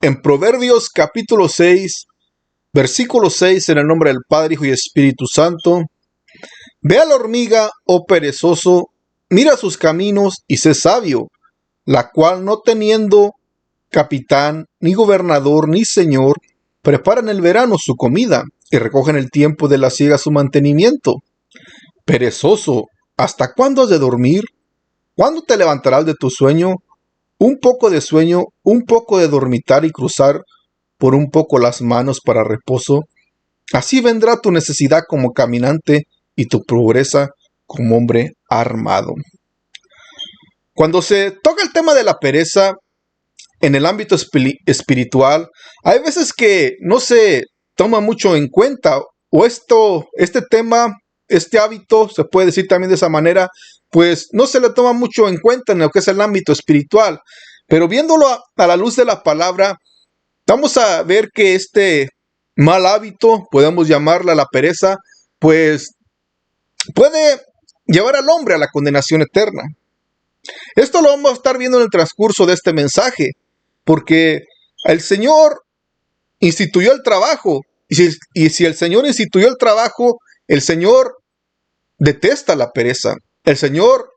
En Proverbios capítulo 6, versículo 6, en el nombre del Padre, Hijo y Espíritu Santo. Ve a la hormiga, oh perezoso, mira sus caminos y sé sabio, la cual no teniendo capitán, ni gobernador, ni señor, prepara en el verano su comida y recoge en el tiempo de la siega su mantenimiento. Perezoso, ¿hasta cuándo has de dormir? ¿Cuándo te levantarás de tu sueño? Un poco de sueño, un poco de dormitar y cruzar por un poco las manos para reposo. Así vendrá tu necesidad como caminante y tu pobreza como hombre armado. Cuando se toca el tema de la pereza en el ámbito espiritual, hay veces que no se toma mucho en cuenta, o este tema, este hábito, se puede decir también de esa manera, pues no se le toma mucho en cuenta en lo que es el ámbito espiritual. Pero viéndolo a la luz de la palabra, vamos a ver que este mal hábito, podemos llamarla la pereza, pues puede llevar al hombre a la condenación eterna. Esto lo vamos a estar viendo en el transcurso de este mensaje, porque el Señor instituyó el trabajo, y si el Señor instituyó el trabajo, el Señor detesta la pereza. El Señor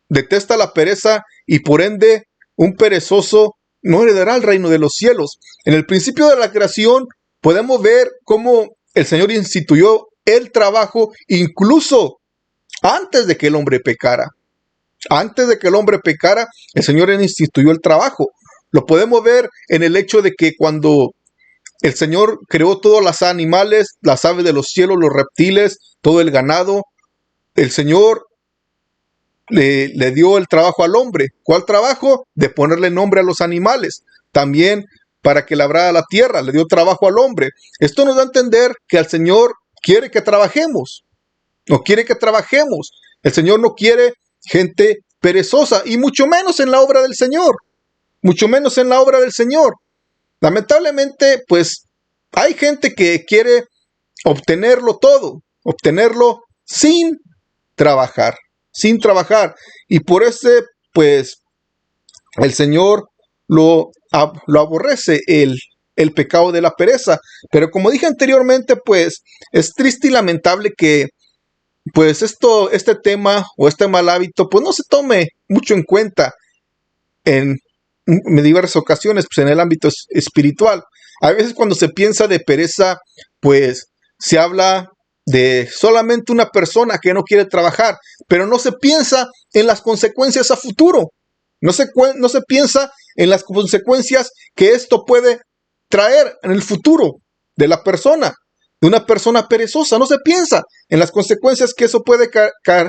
detesta la pereza y por ende un perezoso no heredará el reino de los cielos. En el principio de la creación podemos ver cómo el Señor instituyó el trabajo incluso antes de que el hombre pecara. Antes de que el hombre pecara, el Señor instituyó el trabajo. Lo podemos ver en el hecho de que cuando el Señor creó todos los animales, las aves de los cielos, los reptiles, todo el ganado, el Señor le dio el trabajo al hombre. ¿Cuál trabajo? De ponerle nombre a los animales. También para que labrara la tierra, le dio trabajo al hombre. Esto nos da a entender que el Señor quiere que trabajemos. No quiere que trabajemos. El Señor no quiere gente perezosa, y mucho menos en la obra del Señor. Mucho menos en la obra del Señor. Lamentablemente, pues, hay gente que quiere obtenerlo todo, obtenerlo sin trabajar, sin trabajar. Y por ese, pues, el Señor lo aborrece el pecado de la pereza. Pero como dije anteriormente, pues, es triste y lamentable que pues este tema o este mal hábito, pues no se tome mucho en cuenta en diversas ocasiones, pues en el ámbito espiritual. A veces cuando se piensa de pereza, pues se habla de solamente una persona que no quiere trabajar, pero no se piensa en las consecuencias a futuro. No se piensa en las consecuencias que esto puede traer en el futuro de la persona, de una persona perezosa. No se piensa en las consecuencias que eso puede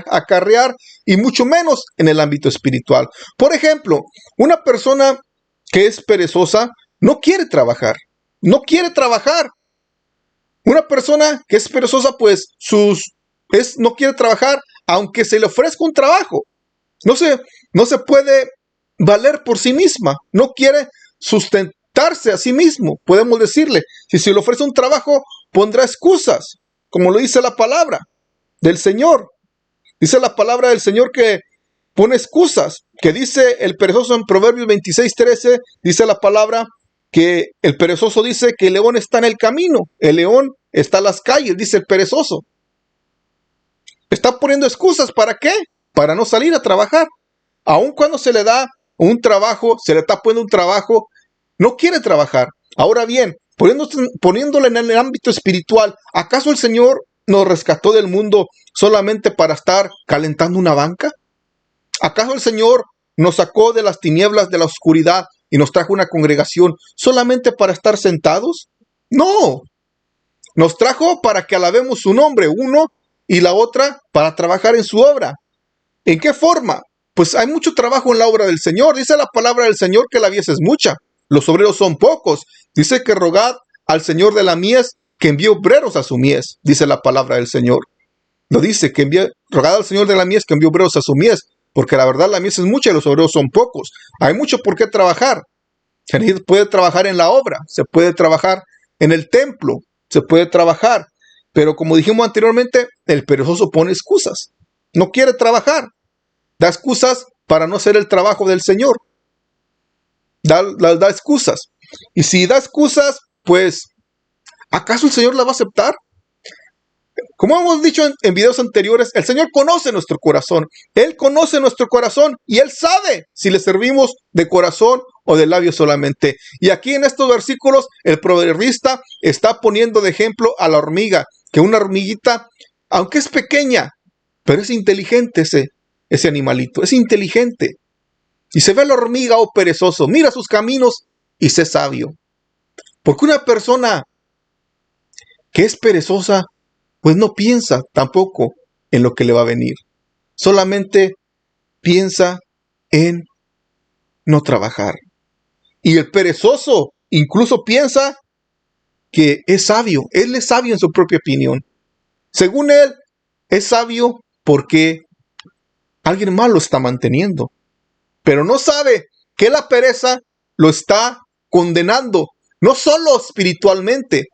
acarrear, y mucho menos en el ámbito espiritual. Por ejemplo, una persona que es perezosa no quiere trabajar. No quiere trabajar. Una persona que es perezosa, pues no quiere trabajar aunque se le ofrezca un trabajo. No se puede valer por sí misma. No quiere sustentarse a sí mismo. Podemos decirle, si se le ofrece un trabajo, pondrá excusas, como lo dice la palabra del Señor. Dice la palabra del Señor que pone excusas, que dice el perezoso en Proverbios 26:13, dice la palabra que el perezoso dice que el león está en el camino, el león está en las calles, dice el perezoso. Está poniendo excusas, ¿para qué? Para no salir a trabajar. Aun cuando se le da un trabajo, se le está poniendo un trabajo, no quiere trabajar. Ahora bien, poniéndole en el ámbito espiritual, ¿acaso el Señor nos rescató del mundo solamente para estar calentando una banca? ¿Acaso el Señor nos sacó de las tinieblas de la oscuridad y nos trajo una congregación solamente para estar sentados? No. Nos trajo para que alabemos su nombre, uno, y la otra para trabajar en su obra. ¿En qué forma? Pues hay mucho trabajo en la obra del Señor. Dice la palabra del Señor que la mies es mucha, los obreros son pocos. Dice que rogad al Señor de la mies que envíe obreros a su mies, dice la palabra del Señor. Lo dice, rogad al Señor de la mies que envíe obreros a su mies, porque la verdad la mies es mucha y los obreros son pocos. Hay mucho por qué trabajar. Se puede trabajar en la obra, se puede trabajar en el templo, se puede trabajar. Pero como dijimos anteriormente, el perezoso pone excusas. No quiere trabajar. Da excusas para no hacer el trabajo del Señor. Da excusas. Y si da excusas, pues, ¿acaso el Señor la va a aceptar? Como hemos dicho en videos anteriores, el Señor conoce nuestro corazón. Él conoce nuestro corazón y Él sabe si le servimos de corazón o de labios solamente. Y aquí en estos versículos, el proverbista está poniendo de ejemplo a la hormiga, que una hormiguita, aunque es pequeña, pero es inteligente ese animalito, es inteligente. Y se ve a la hormiga, oh perezoso, mira sus caminos y sé sabio. Porque una persona que es perezosa, pues no piensa tampoco en lo que le va a venir. Solamente piensa en no trabajar. Y el perezoso incluso piensa que es sabio. Él es sabio en su propia opinión. Según él, es sabio porque alguien más lo está manteniendo. Pero no sabe que la pereza lo está condenando. No solo espiritualmente,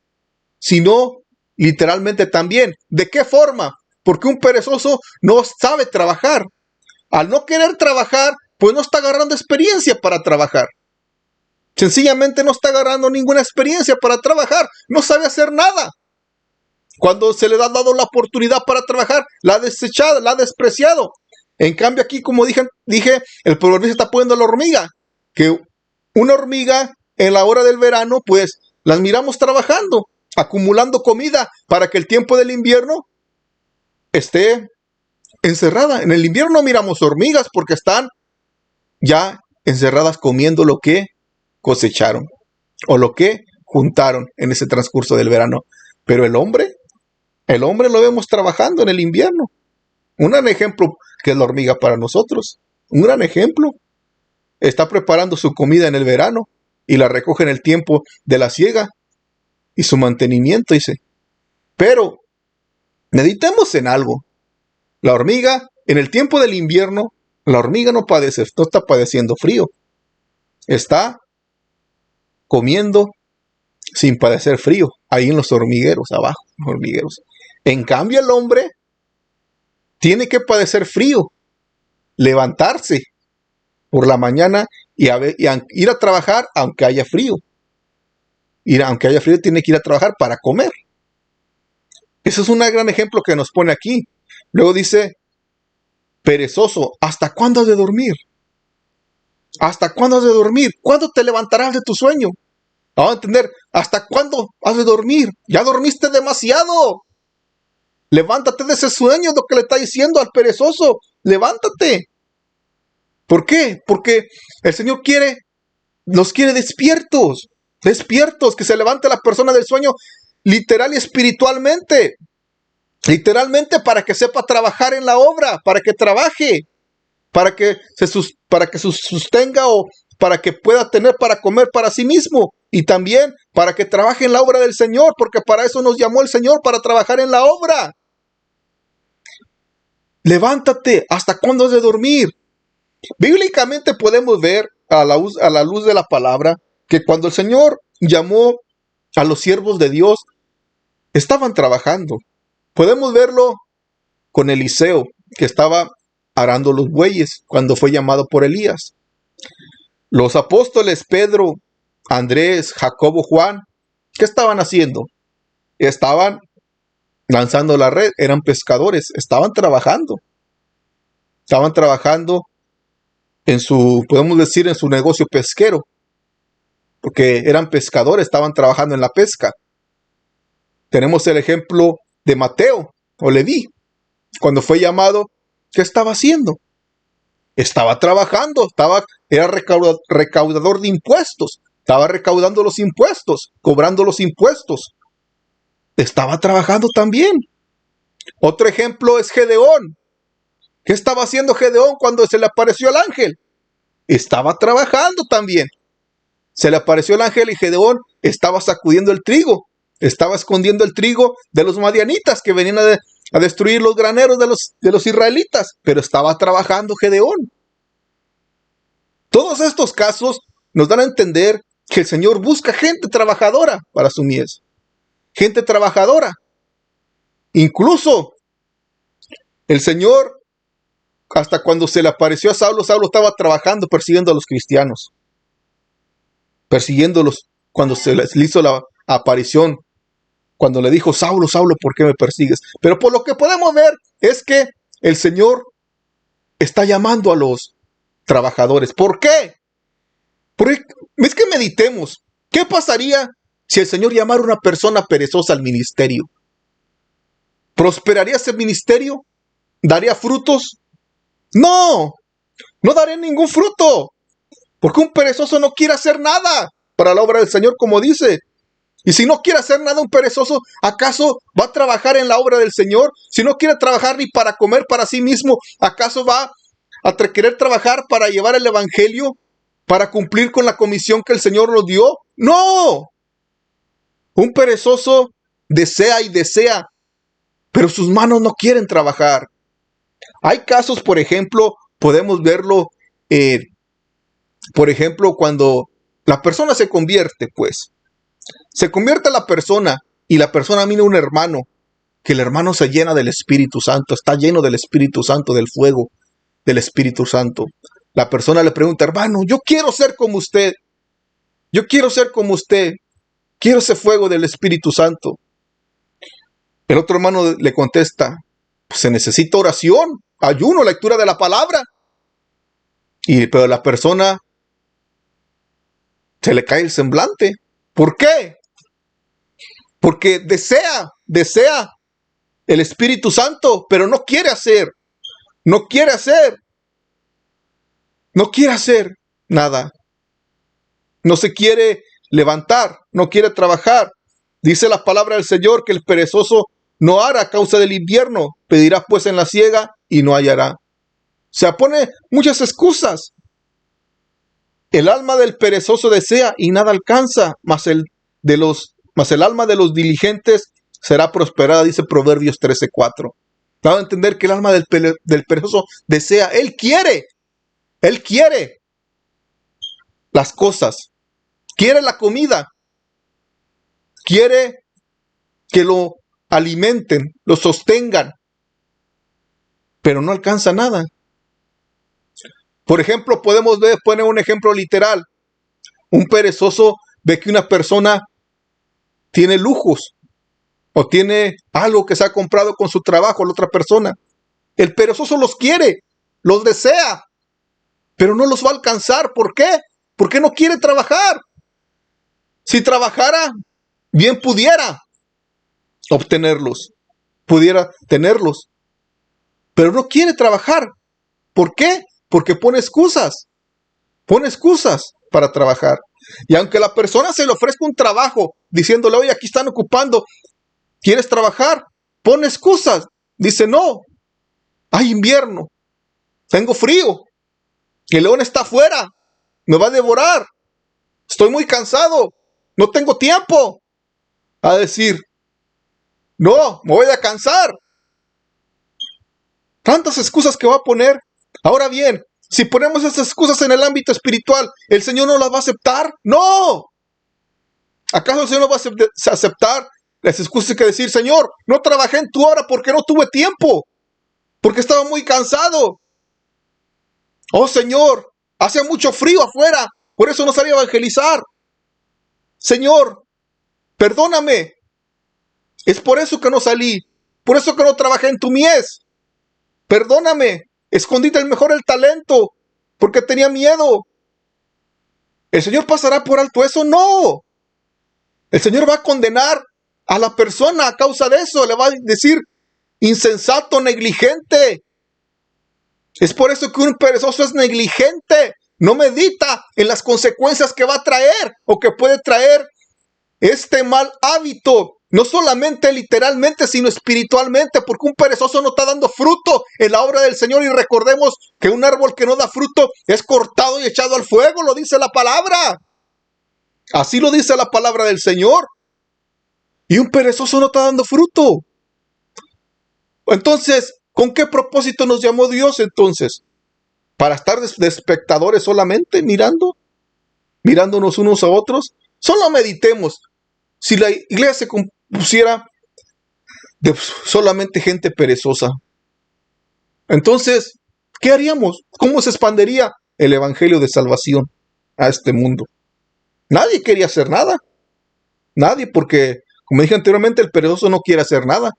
sino literalmente también. ¿De qué forma? Porque un perezoso no sabe trabajar. Al no querer trabajar, pues no está agarrando experiencia para trabajar. Sencillamente no está agarrando ninguna experiencia para trabajar. No sabe hacer nada. Cuando se le ha dado la oportunidad para trabajar, la ha desechado, la ha despreciado. En cambio aquí, como dije, el proverbio está poniendo a la hormiga. Que una hormiga en la hora del verano, pues las miramos trabajando, acumulando comida para que el tiempo del invierno esté encerrada. En el invierno miramos hormigas porque están ya encerradas comiendo lo que cosecharon o lo que juntaron en ese transcurso del verano. Pero el hombre lo vemos trabajando en el invierno. Un gran ejemplo que es la hormiga para nosotros. Un gran ejemplo. Está preparando su comida en el verano y la recoge en el tiempo de la siega y su mantenimiento, dice. Pero meditemos en algo. La hormiga, en el tiempo del invierno, la hormiga no está padeciendo frío. Está comiendo sin padecer frío, ahí en los hormigueros, abajo, los hormigueros. En cambio, el hombre tiene que padecer frío, levantarse por la mañana y ir a trabajar aunque haya frío. Aunque haya frío, tiene que ir a trabajar para comer. Ese es un gran ejemplo que nos pone aquí. Luego dice, perezoso, ¿hasta cuándo has de dormir? ¿Hasta cuándo has de dormir? ¿Cuándo te levantarás de tu sueño? Vamos a entender, ¿hasta cuándo has de dormir? Ya dormiste demasiado. Levántate de ese sueño, es lo que le está diciendo al perezoso. Levántate. ¿Por qué? Porque el Señor nos quiere despiertos, que se levante la persona del sueño literal y espiritualmente. Literalmente para que sepa trabajar en la obra, para que trabaje, para que se sostenga o para que pueda tener para comer para sí mismo y también para que trabaje en la obra del Señor, porque para eso nos llamó el Señor, para trabajar en la obra. Levántate, ¿hasta cuándo has de dormir? Bíblicamente podemos ver a la luz de la palabra que cuando el Señor llamó a los siervos de Dios, estaban trabajando. Podemos verlo con Eliseo, que estaba arando los bueyes cuando fue llamado por Elías. Los apóstoles Pedro, Andrés, Jacobo, Juan, ¿qué estaban haciendo? Estaban lanzando la red, eran pescadores, estaban trabajando podemos decir, en su negocio pesquero, porque eran pescadores, estaban trabajando en la pesca. Tenemos el ejemplo de Mateo o Leví, cuando fue llamado, ¿qué estaba haciendo? Estaba trabajando, era recaudador de impuestos, estaba recaudando los impuestos, cobrando los impuestos. Estaba trabajando también. Otro ejemplo es Gedeón. ¿Qué estaba haciendo Gedeón cuando se le apareció el ángel? Estaba trabajando también. Se le apareció el ángel y Gedeón estaba sacudiendo el trigo. Estaba escondiendo el trigo de los madianitas que venían a destruir los graneros de los israelitas. Pero estaba trabajando Gedeón. Todos estos casos nos dan a entender que el Señor busca gente trabajadora para su mies. Gente trabajadora. Incluso el Señor, hasta cuando se le apareció a Saulo, Saulo estaba trabajando, persiguiendo a los cristianos. Persiguiéndolos cuando se le hizo la aparición, cuando le dijo, Saulo, Saulo, ¿por qué me persigues? Pero por lo que podemos ver es que el Señor está llamando a los trabajadores. ¿Por qué? Porque es que meditemos. ¿Qué pasaría si el Señor llamara a una persona perezosa al ministerio? ¿Prosperaría ese ministerio? ¿Daría frutos? No, no daría ningún fruto. Porque un perezoso no quiere hacer nada para la obra del Señor, como dice. Y si no quiere hacer nada un perezoso, ¿acaso va a trabajar en la obra del Señor? Si no quiere trabajar ni para comer para sí mismo, ¿acaso va a querer trabajar para llevar el evangelio? ¿Para cumplir con la comisión que el Señor nos dio? ¡No! Un perezoso desea y desea, pero sus manos no quieren trabajar. Hay casos, por ejemplo, podemos verlo, por ejemplo, cuando la persona se convierte, pues. Se convierte la persona y la persona mira a un hermano, que el hermano se llena del Espíritu Santo, está lleno del Espíritu Santo, del fuego del Espíritu Santo. La persona le pregunta, hermano, yo quiero ser como usted, yo quiero ser como usted, quiero ese fuego del Espíritu Santo. El otro hermano le contesta, pues se necesita oración, ayuno, lectura de la palabra. Pero la persona se le cae el semblante. ¿Por qué? Porque desea el Espíritu Santo, pero no quiere hacer nada. No se quiere levantar, no quiere trabajar. Dice la palabra del Señor que el perezoso no hará a causa del invierno, pedirá pues en la siega y no hallará. Se pone muchas excusas. El alma del perezoso desea y nada alcanza, mas el alma de los diligentes será prosperada, dice Proverbios 13:4. Dado a entender que el alma del perezoso desea, él quiere las cosas, quiere la comida, quiere que lo alimenten, lo sostengan, pero no alcanza nada. Por ejemplo, podemos poner un ejemplo literal. Un perezoso ve que una persona tiene lujos o tiene algo que se ha comprado con su trabajo la otra persona. El perezoso los quiere, los desea, pero no los va a alcanzar. ¿Por qué? Porque no quiere trabajar. Si trabajara, bien pudiera obtenerlos, pudiera tenerlos, pero no quiere trabajar. ¿Por qué? Porque pone excusas para trabajar. Y aunque la persona se le ofrezca un trabajo, diciéndole, oye, aquí están ocupando, ¿quieres trabajar? Pone excusas. Dice, no, hay invierno, tengo frío, el león está afuera, me va a devorar, estoy muy cansado, no tengo tiempo. A decir, no, me voy a cansar. Tantas excusas que va a poner. Ahora bien, si ponemos esas excusas en el ámbito espiritual, ¿el Señor no las va a aceptar? ¡No! ¿Acaso el Señor no va a aceptar las excusas que decir, Señor, no trabajé en tu hora porque no tuve tiempo, porque estaba muy cansado? Oh Señor, hace mucho frío afuera, por eso no salí a evangelizar. Señor, perdóname, es por eso que no salí, por eso que no trabajé en tu mies. Perdóname, escondiste mejor el talento, porque tenía miedo. ¿El Señor pasará por alto eso? No. El Señor va a condenar a la persona a causa de eso. Le va a decir, insensato, negligente. Es por eso que un perezoso es negligente. No medita en las consecuencias que va a traer o que puede traer este mal hábito. No solamente literalmente, sino espiritualmente, porque un perezoso no está dando fruto en la obra del Señor. Y recordemos que un árbol que no da fruto es cortado y echado al fuego, lo dice la palabra. Así lo dice la palabra del Señor. Y un perezoso no está dando fruto. Entonces, ¿con qué propósito nos llamó Dios entonces? ¿Para estar de espectadores solamente, mirándonos unos a otros? Solo meditemos. Si la iglesia se compusiera de solamente gente perezosa, entonces, ¿qué haríamos? ¿Cómo se expandería el evangelio de salvación a este mundo? Nadie quería hacer nada. Nadie, porque, como dije anteriormente, el perezoso no quiere hacer nada.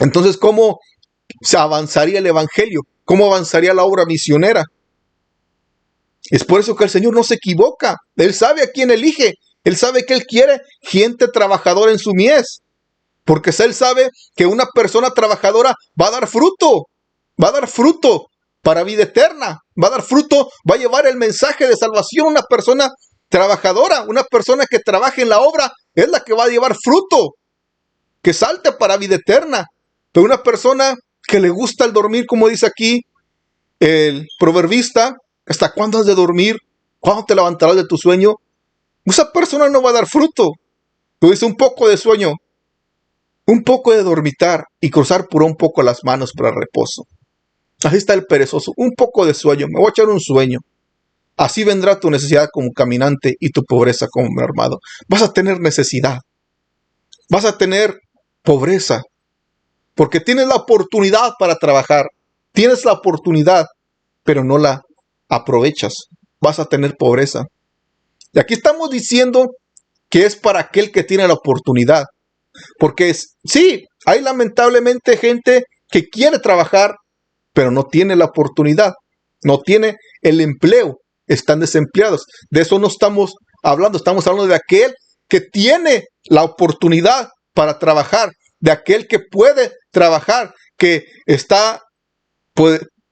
Entonces, ¿cómo se avanzaría el evangelio? ¿Cómo avanzaría la obra misionera? Es por eso que el Señor no se equivoca. Él sabe a quién elige. Él sabe que Él quiere gente trabajadora en su mies. Porque Él sabe que una persona trabajadora va a dar fruto. Va a dar fruto para vida eterna. Va a dar fruto, va a llevar el mensaje de salvación. Una persona trabajadora, una persona que trabaje en la obra, es la que va a llevar fruto, que salte para vida eterna. Pero una persona que le gusta el dormir, como dice aquí el proverbista, ¿hasta cuándo has de dormir? ¿Cuándo te levantarás de tu sueño? Esa persona no va a dar fruto. Tú dices un poco de sueño, un poco de dormitar y cruzar por un poco las manos para reposo. Así está el perezoso, un poco de sueño, me voy a echar un sueño. Así vendrá tu necesidad como caminante y tu pobreza como mermado. Vas a tener necesidad, vas a tener pobreza, porque tienes la oportunidad para trabajar, tienes la oportunidad, pero no la aprovechas. Vas a tener pobreza. Y aquí estamos diciendo que es para aquel que tiene la oportunidad. Porque sí, hay lamentablemente gente que quiere trabajar, pero no tiene la oportunidad, no tiene el empleo, están desempleados. De eso no estamos estamos hablando de aquel que tiene la oportunidad para trabajar, de aquel que puede trabajar, que está,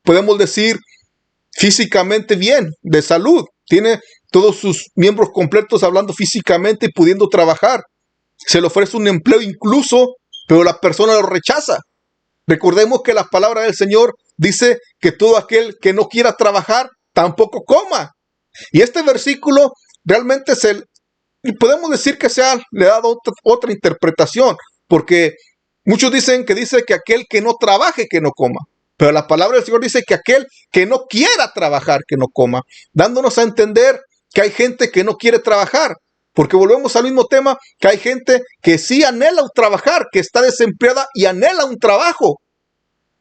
podemos decir, físicamente bien, de salud, tiene todos sus miembros completos hablando físicamente y pudiendo trabajar. Se le ofrece un empleo incluso, pero la persona lo rechaza. Recordemos que la palabra del Señor dice que todo aquel que no quiera trabajar, tampoco coma. Y este versículo realmente podemos decir que le ha dado otra interpretación, porque muchos dicen que dice que aquel que no trabaje, que no coma. Pero la palabra del Señor dice que aquel que no quiera trabajar, que no coma, dándonos a entender que hay gente que no quiere trabajar. Porque volvemos al mismo tema, que hay gente que sí anhela trabajar, que está desempleada y anhela un trabajo.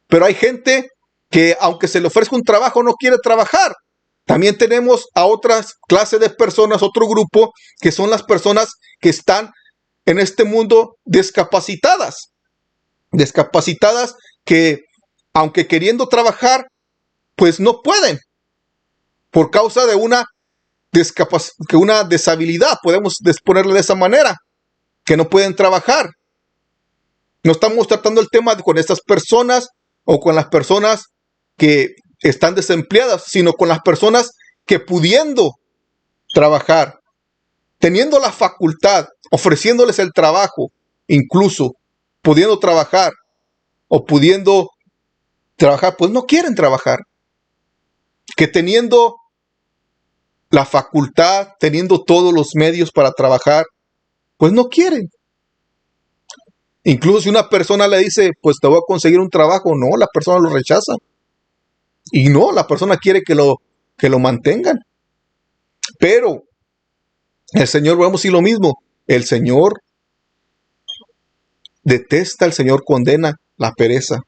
Pero hay gente que aunque se le ofrezca un trabajo no quiere trabajar. También tenemos a otras clases de personas, otro grupo, que son las personas que están en este mundo discapacitadas. Discapacitadas que aunque queriendo trabajar, pues no pueden. Por causa de una deshabilidad, podemos ponerle de esa manera, que no pueden trabajar. No estamos tratando el tema con estas personas o con las personas que están desempleadas, sino con las personas que pudiendo trabajar, teniendo la facultad, ofreciéndoles el trabajo, incluso pudiendo trabajar o pudiendo trabajar, pues no quieren trabajar. Que teniendo la facultad, teniendo todos los medios para trabajar, pues no quieren. Incluso si una persona le dice, pues te voy a conseguir un trabajo, no, la persona lo rechaza. Y no, la persona quiere que lo mantengan. Pero el Señor, vamos a decir lo mismo, el Señor detesta, el Señor condena la pereza,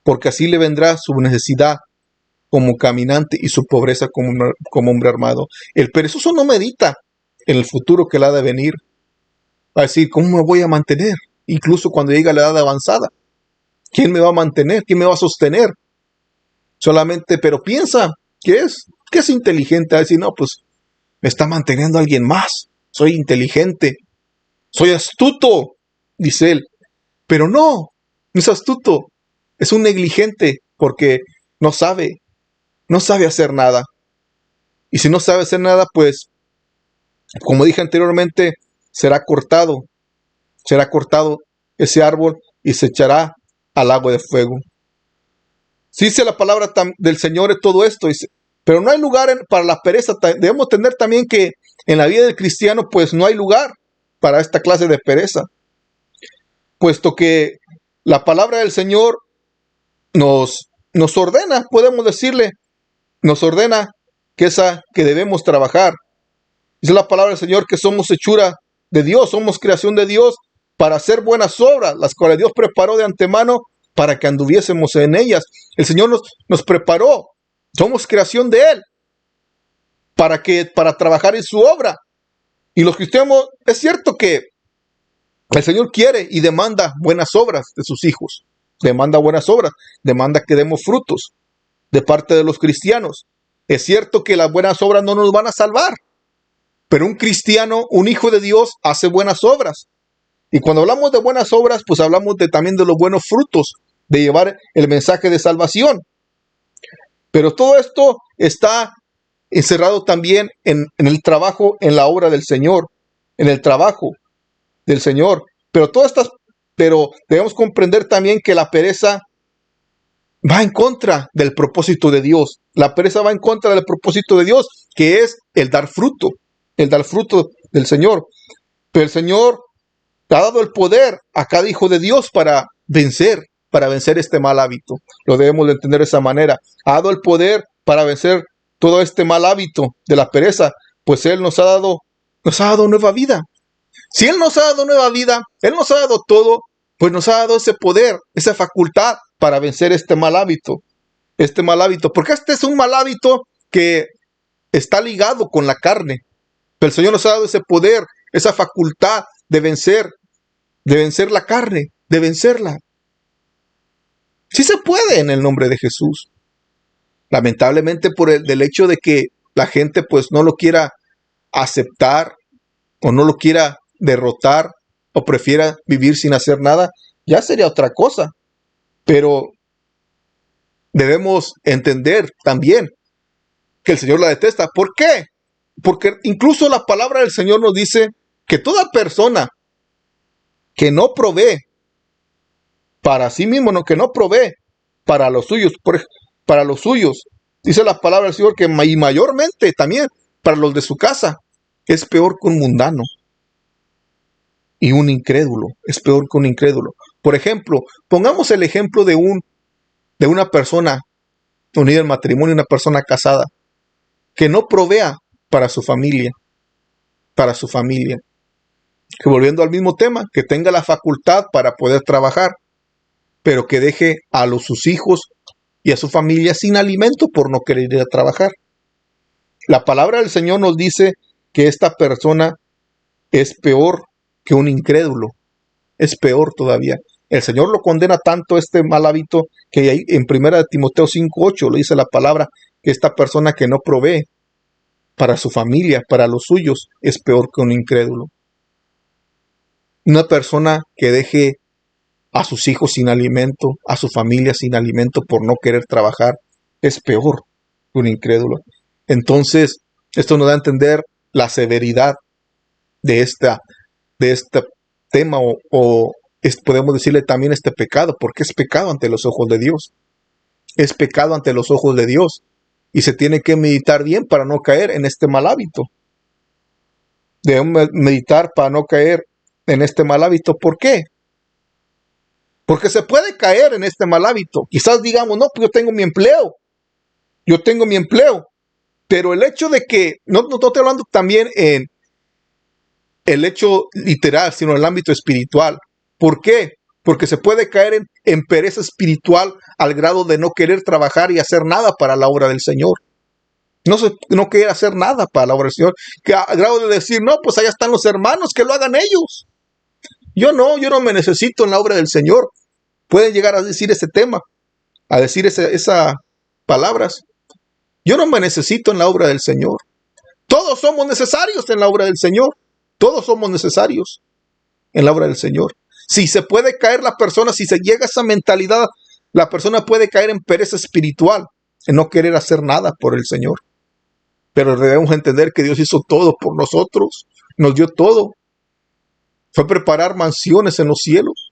porque así le vendrá su necesidad como caminante y su pobreza como hombre armado. El perezoso no medita en el futuro que le ha de venir. Va a decir, ¿cómo me voy a mantener? Incluso cuando llegue a la edad avanzada. ¿Quién me va a mantener? ¿Quién me va a sostener? Solamente, pero piensa que es inteligente. Va a decir, no, pues me está manteniendo alguien más. Soy inteligente. Soy astuto, dice él. Pero no es astuto. Es un negligente porque no sabe hacer nada. Y si no sabe hacer nada, pues, como dije anteriormente, será cortado ese árbol y se echará al lago de fuego. Si dice la palabra del Señor es todo esto, dice, pero no hay lugar para la pereza. Debemos tener también que en la vida del cristiano, pues no hay lugar para esta clase de pereza, puesto que la palabra del Señor nos ordena, podemos decirle, nos ordena que debemos trabajar. Dice la palabra del Señor que somos hechura de Dios, somos creación de Dios para hacer buenas obras, las cuales Dios preparó de antemano para que anduviésemos en ellas. El Señor nos preparó, somos creación de Él, para trabajar en su obra. Y los cristianos, es cierto que el Señor quiere y demanda buenas obras de sus hijos. Demanda buenas obras, demanda que demos frutos de parte de los cristianos. Es cierto que las buenas obras no nos van a salvar, pero un cristiano, un hijo de Dios, hace buenas obras. Y cuando hablamos de buenas obras, pues hablamos también de los buenos frutos, de llevar el mensaje de salvación. Pero todo esto está encerrado también en el trabajo, en la obra del Señor, en el trabajo del Señor. Pero debemos comprender también que la pereza va en contra del propósito de Dios. La pereza va en contra del propósito de Dios, que es el dar fruto del Señor. Pero el Señor ha dado el poder a cada hijo de Dios para vencer este mal hábito. Lo debemos de entender de esa manera. Ha dado el poder para vencer todo este mal hábito de la pereza, pues Él nos ha dado nueva vida. Si Él nos ha dado nueva vida, Él nos ha dado todo, pues nos ha dado ese poder, esa facultad para vencer este mal hábito. Porque este es un mal hábito que está ligado con la carne. Pero el Señor nos ha dado ese poder, esa facultad de vencer la carne, de vencerla. Sí se puede en el nombre de Jesús. Lamentablemente del hecho de que la gente pues no lo quiera aceptar o no lo quiera derrotar o prefiera vivir sin hacer nada, ya sería otra cosa. Pero debemos entender también que el Señor la detesta. ¿Por qué? Porque incluso la palabra del Señor nos dice que toda persona que no provee para sí mismo, que no provee para los suyos, dice la palabra del Señor que y mayormente también para los de su casa, es peor que un mundano y un incrédulo, es peor que un incrédulo. Por ejemplo, pongamos el ejemplo de una persona unida en matrimonio, una persona casada, que no provea para su familia, que volviendo al mismo tema, que tenga la facultad para poder trabajar, pero que deje sus hijos y a su familia sin alimento por no querer ir a trabajar. La palabra del Señor nos dice que esta persona es peor que un incrédulo, es peor todavía. El Señor lo condena tanto este mal hábito que ahí en 1 Timoteo 5:8 le dice la palabra que esta persona que no provee para su familia, para los suyos, es peor que un incrédulo. Una persona que deje a sus hijos sin alimento, a su familia sin alimento por no querer trabajar, es peor que un incrédulo. Entonces, esto nos da a entender la severidad de este tema podemos decirle también este pecado, porque es pecado ante los ojos de Dios. Es pecado ante los ojos de Dios y se tiene que meditar bien para no caer en este mal hábito. Debemos meditar para no caer en este mal hábito. ¿Por qué? Porque se puede caer en este mal hábito. Quizás digamos, no, pues yo tengo mi empleo. Pero el hecho de que, no estoy hablando también en el hecho literal, sino en el ámbito espiritual. ¿Por qué? Porque se puede caer en pereza espiritual al grado de no querer trabajar y hacer nada para la obra del Señor. No querer hacer nada para la obra del Señor. Que al grado de decir, no, pues allá están los hermanos, que lo hagan ellos. Yo no me necesito en la obra del Señor. Pueden llegar a decir ese tema, a decir esas palabras. Yo no me necesito en la obra del Señor. Todos somos necesarios en la obra del Señor. Todos somos necesarios en la obra del Señor. Si se puede caer la persona, si se llega a esa mentalidad, la persona puede caer en pereza espiritual, en no querer hacer nada por el Señor. Pero debemos entender que Dios hizo todo por nosotros, nos dio todo. Fue preparar mansiones en los cielos,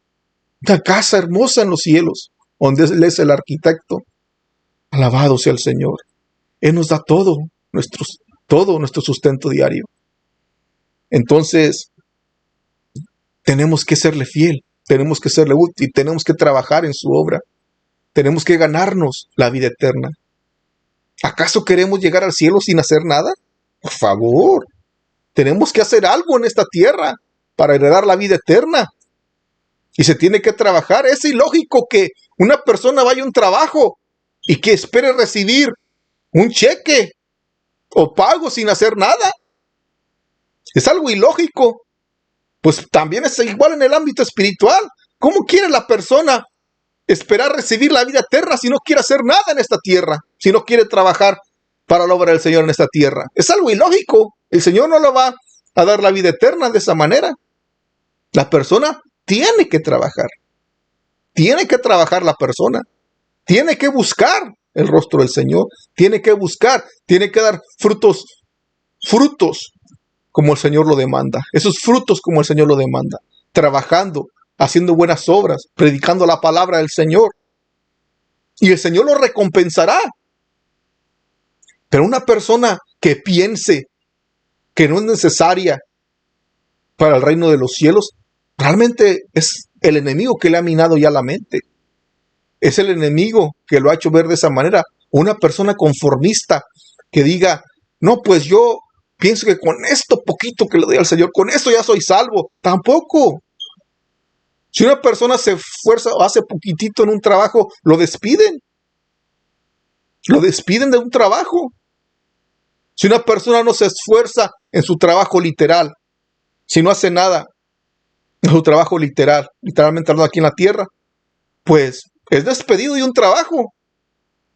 una casa hermosa en los cielos, donde Él es el arquitecto. Alabado sea el Señor. Él nos da todo nuestro sustento diario. Entonces, tenemos que serle fiel, tenemos que serle útil, tenemos que trabajar en su obra, tenemos que ganarnos la vida eterna. ¿Acaso queremos llegar al cielo sin hacer nada? Por favor, tenemos que hacer algo en esta tierra para heredar la vida eterna. Y se tiene que trabajar. Es ilógico que una persona vaya a un trabajo y que espere recibir un cheque o pago sin hacer nada. Es algo ilógico. Pues también es igual en el ámbito espiritual. ¿Cómo quiere la persona esperar recibir la vida eterna si no quiere hacer nada en esta tierra? Si no quiere trabajar para la obra del Señor en esta tierra. Es algo ilógico. El Señor no le va a dar la vida eterna de esa manera. La persona tiene que trabajar. Tiene que trabajar la persona. Tiene que buscar el rostro del Señor. Tiene que buscar. Tiene que dar frutos como el Señor lo demanda. Esos frutos como el Señor lo demanda. Trabajando, haciendo buenas obras, predicando la palabra del Señor. Y el Señor lo recompensará. Pero una persona que piense que no es necesaria para el reino de los cielos, realmente es el enemigo que le ha minado ya la mente. Es el enemigo que lo ha hecho ver de esa manera. Una persona conformista que diga, no, pues yo pienso que con esto poquito que le doy al Señor, con esto ya soy salvo. Tampoco. Si una persona se esfuerza o hace poquitito en un trabajo, lo despiden. Lo despiden de un trabajo. Si una persona no se esfuerza en su trabajo literal, si no hace nada en su trabajo literal, literalmente hablando aquí en la tierra, pues es despedido de un trabajo.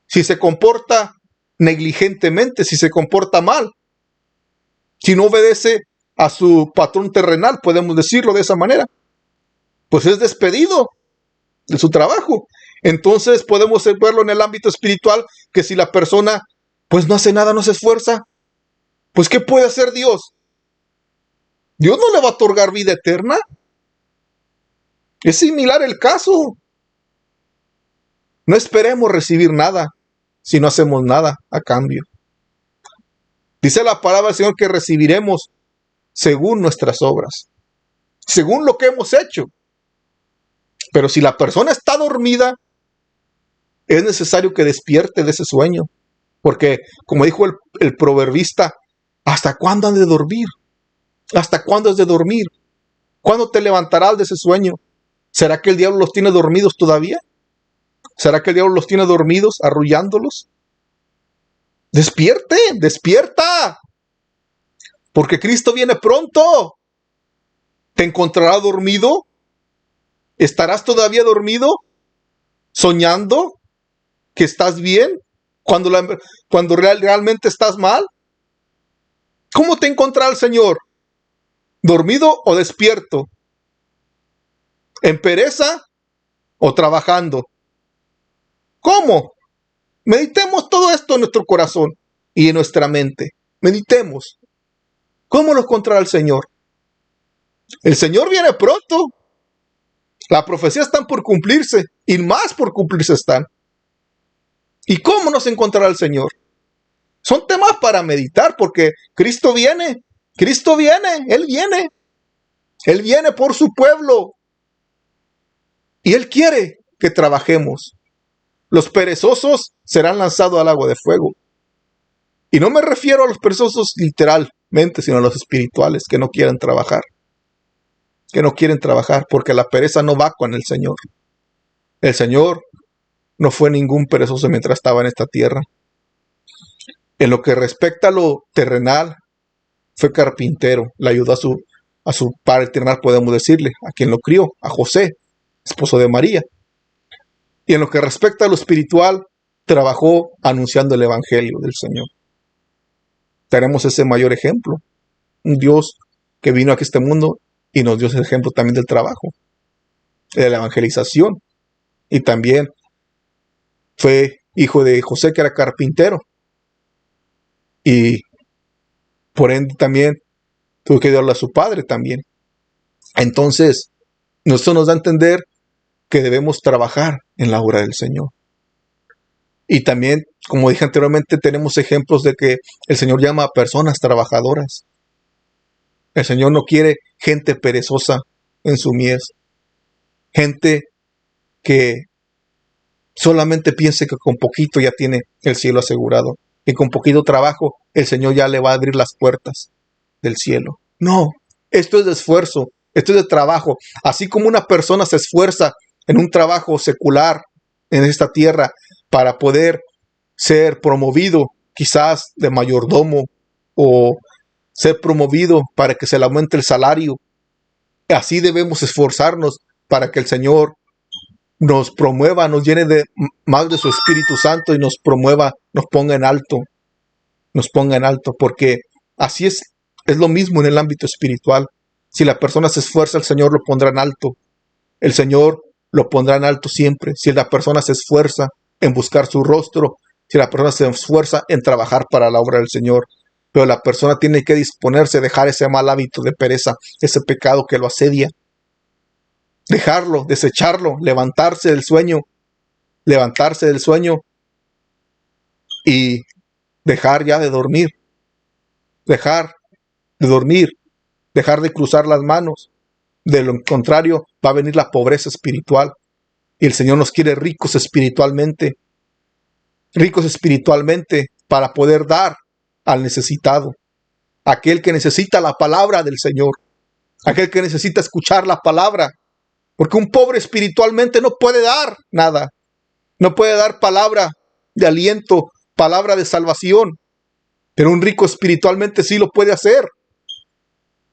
Si se comporta negligentemente, si se comporta mal, si no obedece a su patrón terrenal, podemos decirlo de esa manera, pues es despedido de su trabajo. Entonces podemos verlo en el ámbito espiritual, que si la persona pues no hace nada, no se esfuerza, pues ¿qué puede hacer Dios? Dios no le va a otorgar vida eterna. Es similar el caso. No esperemos recibir nada si no hacemos nada a cambio. Dice la palabra del Señor que recibiremos según nuestras obras, según lo que hemos hecho. Pero si la persona está dormida, es necesario que despierte de ese sueño. Porque, como dijo el proverbista, ¿hasta cuándo han de dormir? ¿Hasta cuándo has de dormir? ¿Cuándo te levantarás de ese sueño? ¿Será que el diablo los tiene dormidos todavía? ¿Será que el diablo los tiene dormidos, arrullándolos? ¡Despierte! ¡Despierta! Porque Cristo viene pronto. ¿Te encontrará dormido? ¿Estarás todavía dormido? ¿Soñando que estás bien? Cuando realmente estás mal. ¿Cómo te encontrará el Señor? ¿Dormido o despierto? ¿En pereza o trabajando? ¿Cómo? Meditemos todo esto en nuestro corazón y en nuestra mente. Meditemos. ¿Cómo lo encontrará el Señor? El Señor viene pronto. Las profecías están por cumplirse y más por cumplirse están. ¿Y cómo nos encontrará el Señor? Son temas para meditar porque Cristo viene. Cristo viene. Él viene. Él viene por su pueblo. Y Él quiere que trabajemos. Los perezosos serán lanzados al agua de fuego. Y no me refiero a los perezosos literalmente, sino a los espirituales que no quieren trabajar. Que no quieren trabajar porque la pereza no va con el Señor. El Señor no fue ningún perezoso mientras estaba en esta tierra. En lo que respecta a lo terrenal, fue carpintero. Le ayudó a su padre terrenal, podemos decirle, a quien lo crió, a José, esposo de María. Y en lo que respecta a lo espiritual, trabajó anunciando el evangelio del Señor. Tenemos ese mayor ejemplo. Un Dios que vino aquí a este mundo y nos dio ese ejemplo también del trabajo, de la evangelización. Y también fue hijo de José, que era carpintero. Y por ende también tuvo que darle a su padre también. Entonces, esto nos da a entender que debemos trabajar en la obra del Señor. Y también, como dije anteriormente, tenemos ejemplos de que el Señor llama a personas trabajadoras. El Señor no quiere gente perezosa en su mies. Gente que solamente piense que con poquito ya tiene el cielo asegurado. Y con poquito trabajo el Señor ya le va a abrir las puertas del cielo. No, esto es de esfuerzo, esto es de trabajo. Así como una persona se esfuerza en un trabajo secular en esta tierra para poder ser promovido, quizás de mayordomo o ser promovido, para que se le aumente el salario. Así debemos esforzarnos para que el Señor nos promueva, nos llene más de su Espíritu Santo y nos promueva, nos ponga en alto, porque así es lo mismo en el ámbito espiritual. Si la persona se esfuerza, el Señor lo pondrá en alto. El Señor lo pondrá en alto siempre. Si la persona se esfuerza en buscar su rostro, si la persona se esfuerza en trabajar para la obra del Señor. Pero la persona tiene que disponerse a dejar ese mal hábito de pereza, ese pecado que lo asedia. Dejarlo, desecharlo, levantarse del sueño y dejar ya de dormir, dejar de cruzar las manos. De lo contrario, va a venir la pobreza espiritual. Y el Señor nos quiere ricos espiritualmente para poder dar al necesitado, aquel que necesita la palabra del Señor, aquel que necesita escuchar la palabra, porque un pobre espiritualmente no puede dar nada, no puede dar palabra de aliento, palabra de salvación, pero un rico espiritualmente sí lo puede hacer.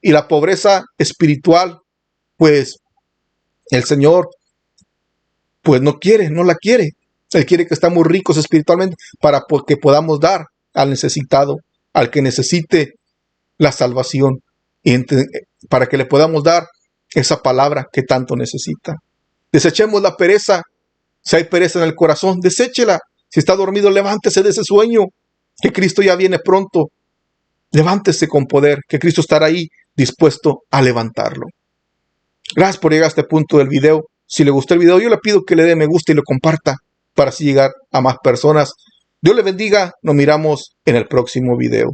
Y la pobreza espiritual, pues el Señor pues no la quiere. Él quiere que estemos ricos espiritualmente para que podamos dar al necesitado, al que necesite la salvación, y para que le podamos dar esa palabra que tanto necesita. Desechemos la pereza. Si hay pereza en el corazón, deséchela. Si está dormido, levántese de ese sueño, que Cristo ya viene pronto. Levántese con poder, que Cristo estará ahí dispuesto a levantarlo. Gracias por llegar a este punto del video. Si le gustó el video, yo le pido que le dé me gusta y lo comparta para así llegar a más personas. Dios le bendiga. Nos miramos en el próximo video.